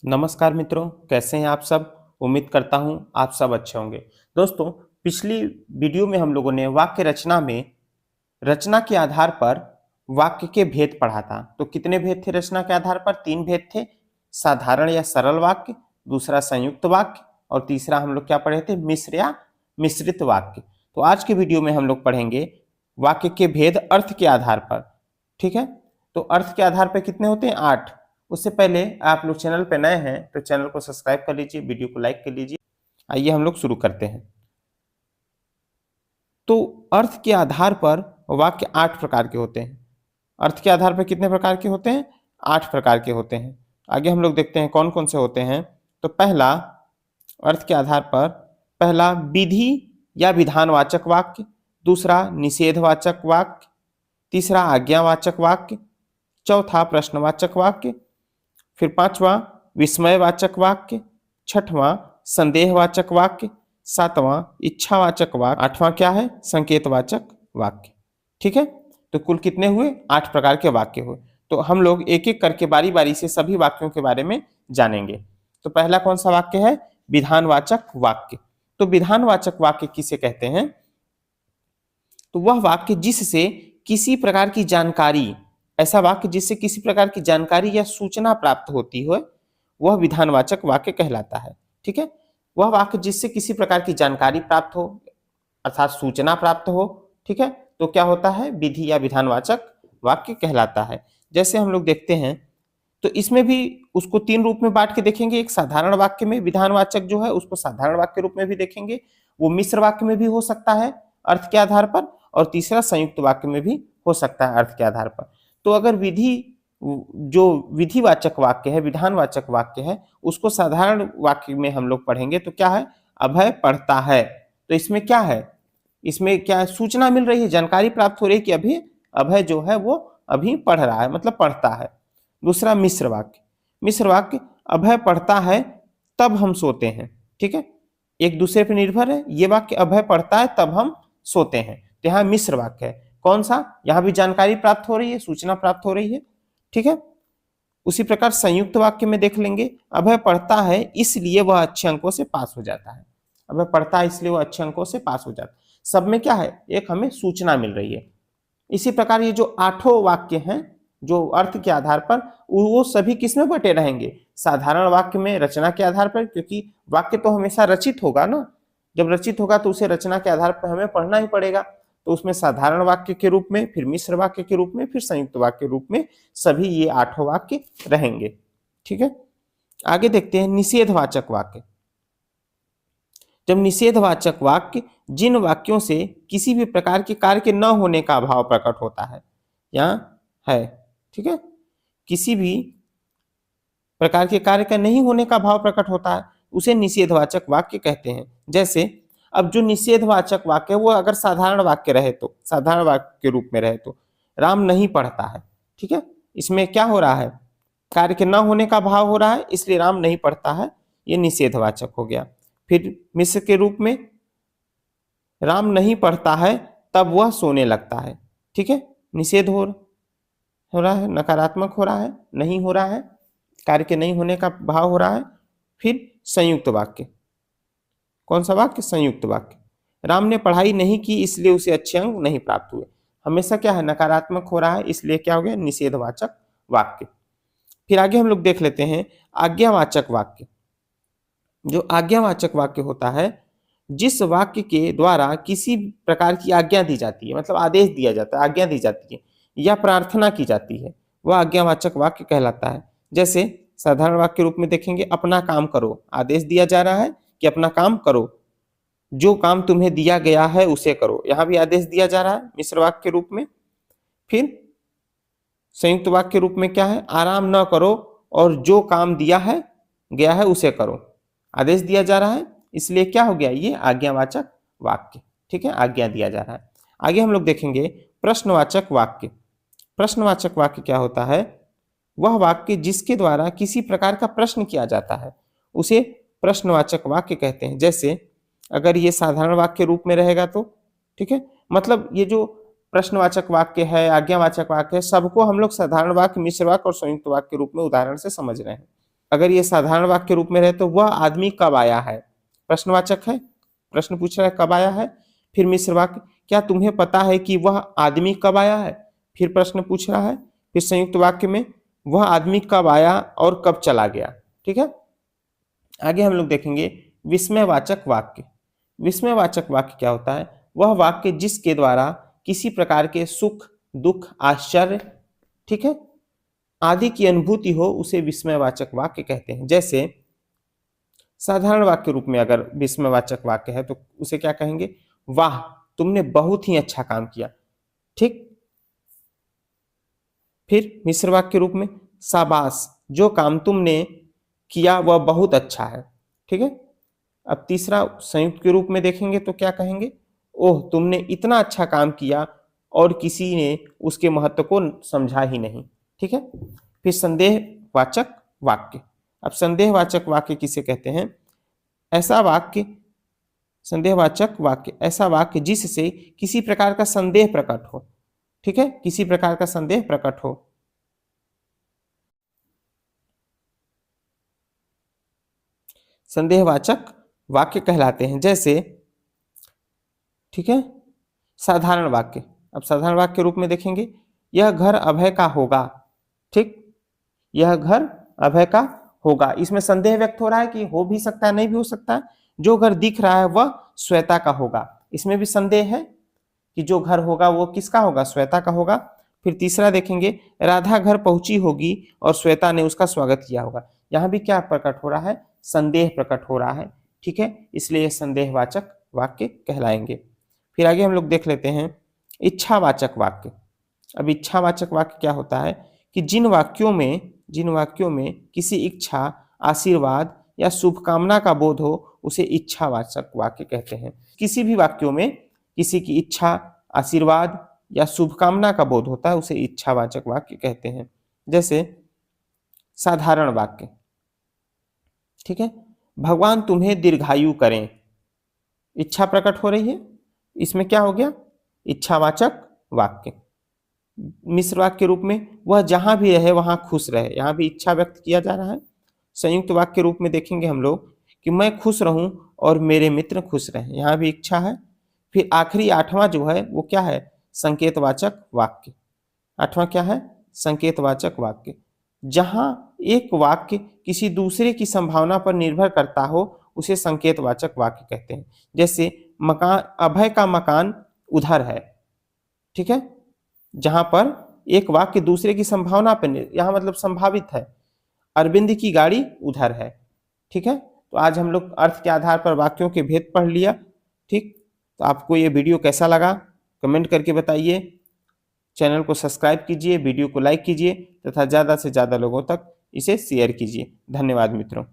नमस्कार मित्रों, कैसे हैं आप सब। उम्मीद करता हूं आप सब अच्छे होंगे। दोस्तों, पिछली वीडियो में हम लोगों ने वाक्य रचना में रचना के आधार पर वाक्य के भेद पढ़ा था। तो कितने भेद थे रचना के आधार पर? 3 भेद थे। साधारण या सरल वाक्य, दूसरा संयुक्त वाक्य और तीसरा हम लोग क्या पढ़े थे? मिश्र या मिश्रित वाक्य। तो आज के वीडियो में हम लोग पढ़ेंगे वाक्य के भेद अर्थ के आधार पर। ठीक है, तो अर्थ के आधार पर कितने होते हैं? 8। उससे पहले आप लोग चैनल पे नए हैं तो चैनल को सब्सक्राइब कर लीजिए, वीडियो को लाइक कर लीजिए। आइए हम लोग शुरू करते हैं। तो अर्थ के आधार पर वाक्य 8 प्रकार के होते हैं। अर्थ के आधार पर कितने प्रकार के होते हैं? 8 प्रकार के होते हैं। आगे हम लोग देखते हैं कौन कौन से होते हैं। तो पहला, अर्थ के आधार पर पहला विधि या विधानवाचक वाक्य, दूसरा निषेधवाचक वाक्य, तीसरा आज्ञावाचक वाक्य, चौथा प्रश्नवाचक वाक्य, फिर पांचवा विस्मयवाचक वाक्य, छठवां संदेहवाचक वाक्य, सातवां इच्छावाचक वाक्य, आठवां क्या है? संकेतवाचक वाक्य। ठीक है, तो कुल कितने हुए? 8 प्रकार के वाक्य हुए। तो हम लोग एक एक करके बारी बारी से सभी वाक्यों के बारे में जानेंगे। तो पहला कौन सा वाक्य है? विधानवाचक वाक्य। तो विधानवाचक वाक्य किसे कहते हैं? तो वह वाक्य जिससे किसी प्रकार की जानकारी, ऐसा वाक्य जिससे किसी प्रकार की जानकारी या सूचना प्राप्त होती हो, वह विधानवाचक वाक्य कहलाता है। ठीक है, वह वाक्य जिससे किसी प्रकार की जानकारी प्राप्त हो अर्थात सूचना प्राप्त हो, ठीक है, तो क्या होता है? विधि या विधानवाचक वाक्य कहलाता है। जैसे हम लोग देखते हैं तो इसमें भी उसको 3 रूप में बांट के देखेंगे। एक साधारण वाक्य में विधानवाचक जो है उसको साधारण वाक्य रूप में भी देखेंगे, वो मिश्र वाक्य में भी हो सकता है अर्थ के आधार पर, और तीसरा संयुक्त वाक्य में भी हो सकता है अर्थ के आधार पर। तो अगर जो विधिवाचक वाक्य है, विधानवाचक वाक्य है, उसको साधारण वाक्य में हम लोग पढ़ेंगे तो क्या है? अभय पढ़ता है। तो इसमें क्या है? इसमें क्या है? सूचना मिल रही है, जानकारी प्राप्त हो रही है कि अभी अभय जो है वो अभी पढ़ रहा है, मतलब पढ़ता है। दूसरा मिश्र वाक्य, मिश्र वाक्य अभय पढ़ता है तब हम सोते हैं। ठीक है, एक दूसरे पर निर्भर है। ये वाक्य अभय पढ़ता है तब हम सोते हैं, तो यहाँ मिश्र वाक्य है। कौन सा? यहाँ भी जानकारी प्राप्त हो रही है, सूचना प्राप्त हो रही है। ठीक है, उसी प्रकार संयुक्त वाक्य में देख लेंगे, अभय पढ़ता है इसलिए वह अच्छे अंकों से पास हो जाता है। अभय पढ़ता है इसलिए वह अच्छे अंकों से पास हो जाता है। सब में क्या है? एक हमें सूचना मिल रही है। इसी प्रकार ये जो 8 वाक्य हैं जो अर्थ के आधार पर, वो सभी किसमें बटे रहेंगे? साधारण वाक्य में रचना के आधार पर, क्योंकि वाक्य तो हमेशा रचित होगा ना। जब रचित होगा तो उसे रचना के आधार पर हमें पढ़ना ही पड़ेगा। तो उसमें साधारण वाक्य के रूप में, फिर मिश्र वाक्य के रूप में, फिर संयुक्त वाक्य के रूप में सभी ये 8 वाक्य रहेंगे। ठीक है, आगे देखते हैं निषेधवाचक वाक्य। जब निषेधवाचक वाक्य जिन वाक्यों से किसी भी प्रकार के कार्य के न होने का भाव प्रकट होता है, यहाँ है। ठीक है, किसी भी प्रकार के कार्य का नहीं होने का भाव प्रकट होता है, उसे निषेधवाचक वाक्य कहते हैं। जैसे अब जो निषेधवाचक वाक्य है वो अगर साधारण वाक्य रहे, तो साधारण वाक्य के रूप में रहे, तो राम नहीं पढ़ता है। ठीक है, इसमें क्या हो रहा है? कार्य के न होने का भाव हो रहा है, इसलिए राम नहीं पढ़ता है, ये निषेधवाचक हो गया। फिर मिश्र के रूप में, राम नहीं पढ़ता है तब वह सोने लगता है। ठीक है, निषेध हो रहा है, नकारात्मक हो रहा है, नहीं हो रहा है, कार्य के नहीं होने का भाव हो रहा है। फिर संयुक्त वाक्य, कौन सा वाक्य? संयुक्त वाक्य, राम ने पढ़ाई नहीं की इसलिए उसे अच्छे अंक नहीं प्राप्त हुए। हमेशा क्या है? नकारात्मक हो रहा है, इसलिए क्या हो गया? निषेधवाचक वाक्य। फिर आगे हम लोग देख लेते हैं आज्ञावाचक वाक्य। जो आज्ञावाचक वाक्य होता है, जिस वाक्य के द्वारा किसी प्रकार की आज्ञा दी जाती है, मतलब आदेश दिया जाता है, आज्ञा दी जाती है या प्रार्थना की जाती है, वह आज्ञावाचक वाक्य कहलाता है। जैसे साधारण वाक्य रूप में देखेंगे, अपना काम करो, आदेश दिया जा रहा है कि अपना काम करो, जो काम तुम्हें दिया गया है उसे करो, यहां भी आदेश दिया जा रहा है मिश्र वाक्य के रूप में। फिर संयुक्त वाक्य के रूप में क्या है? आराम न करो और जो काम दिया है गया है उसे करो, आदेश दिया जा रहा है, इसलिए क्या हो गया? ये आज्ञावाचक वाक्य। ठीक है, आज्ञा दिया जा रहा है। आगे हम लोग देखेंगे प्रश्नवाचक वाक्य। प्रश्नवाचक वाक्य क्या होता है? वह वाक्य जिसके द्वारा किसी प्रकार का प्रश्न किया जाता है, उसे प्रश्नवाचक वाक्य कहते हैं। जैसे अगर ये साधारण वाक्य रूप में रहेगा तो, ठीक है, मतलब ये जो प्रश्नवाचक वाक्य है, आज्ञावाचक वाक्य है, सबको हम लोग साधारण वाक्य, मिश्र वाक्य और संयुक्त वाक्य के रूप में उदाहरण से समझ रहे हैं। अगर ये साधारण वाक्य के रूप में रहे तो वह आदमी कब आया है, प्रश्नवाचक है, प्रश्न पूछ रहा है कब आया है। फिर मिश्र वाक्य, क्या तुम्हें पता है कि वह आदमी कब आया है, फिर प्रश्न पूछ रहा है। फिर संयुक्त वाक्य में वह आदमी कब आया और कब चला गया। ठीक है, आगे हम लोग देखेंगे विस्मयवाचक वाक्य। विस्मयवाचक वाक्य क्या होता है, वह वाक्य जिसके द्वारा किसी प्रकार के सुख, दुख, आश्चर्य, ठीक है, आदि की अनुभूति हो, उसे विस्मयवाचक वाक्य कहते हैं। जैसे साधारण वाक्य रूप में अगर विस्मयवाचक वाक्य है तो उसे क्या कहेंगे, वाह तुमने बहुत ही अच्छा काम किया। ठीक, फिर मिश्र वाक्य रूप में शाबाश जो काम तुमने किया वह बहुत अच्छा है। ठीक है, अब तीसरा संयुक्त के रूप में देखेंगे तो क्या कहेंगे, ओह तुमने इतना अच्छा काम किया और किसी ने उसके महत्व को समझा ही नहीं। ठीक है, फिर संदेहवाचक वाक्य। अब संदेहवाचक वाक्य किसे कहते हैं, ऐसा वाक्य, संदेहवाचक वाक्य ऐसा वाक्य जिससे किसी प्रकार का संदेह प्रकट हो। ठीक है, किसी प्रकार का संदेह प्रकट हो। संदेहवाचक वाक्य कहलाते हैं। जैसे, ठीक है, साधारण वाक्य। अब साधारण वाक्य के रूप में देखेंगे, यह घर अभय का होगा। ठीक, यह घर अभय का होगा, इसमें संदेह व्यक्त हो रहा है कि हो भी सकता है नहीं भी हो सकता है। जो घर दिख रहा है वह श्वेता का होगा, इसमें भी संदेह है कि जो घर होगा वो किसका होगा, श्वेता का होगा। फिर तीसरा देखेंगे, राधा घर पहुंची होगी और श्वेता ने उसका स्वागत किया होगा। यहां भी क्या प्रकट हो रहा है, संदेह प्रकट हो रहा है। ठीक है, इसलिए यह संदेहवाचक वाक्य कहलाएंगे। फिर आगे हम लोग देख लेते हैं इच्छावाचक वाक्य। अब इच्छावाचक वाक्य क्या होता है कि जिन वाक्यों में किसी इच्छा, आशीर्वाद या शुभकामना का बोध हो उसे इच्छावाचक वाक्य कहते हैं। किसी भी वाक्यों में किसी की इच्छा, आशीर्वाद या शुभकामना का बोध होता है उसे इच्छावाचक वाक्य कहते हैं। जैसे साधारण वाक्य, ठीक है, भगवान तुम्हें दीर्घायु करें, इच्छा प्रकट हो रही है, इसमें क्या हो गया, इच्छावाचक वाक्य। मिश्र वाक्य के रूप में वह जहां भी रहे वहां खुश रहे, यहां भी इच्छा व्यक्त किया जा रहा है। संयुक्त वाक्य के रूप में देखेंगे हम लोग कि मैं खुश रहूं और मेरे मित्र खुश रहें, यहां भी इच्छा है। फिर आखिरी आठवां जो है वो क्या है, संकेतवाचक वाक्य। आठवां क्या है, संकेतवाचक वाक्य। जहां एक वाक्य किसी दूसरे की संभावना पर निर्भर करता हो उसे संकेतवाचक वाक्य कहते हैं। जैसे मकान, अभय का मकान उधर है। ठीक है, जहां पर एक वाक्य दूसरे की संभावना पर, यहां मतलब संभावित है, अरविंद की गाड़ी उधर है। ठीक है, तो आज हम लोग अर्थ के आधार पर वाक्यों के भेद पढ़ लिया। ठीक, तो आपको ये वीडियो कैसा लगा कमेंट करके बताइए। चैनल को सब्सक्राइब कीजिए, वीडियो को लाइक कीजिए तथा ज़्यादा से ज़्यादा लोगों तक इसे शेयर कीजिए। धन्यवाद मित्रों।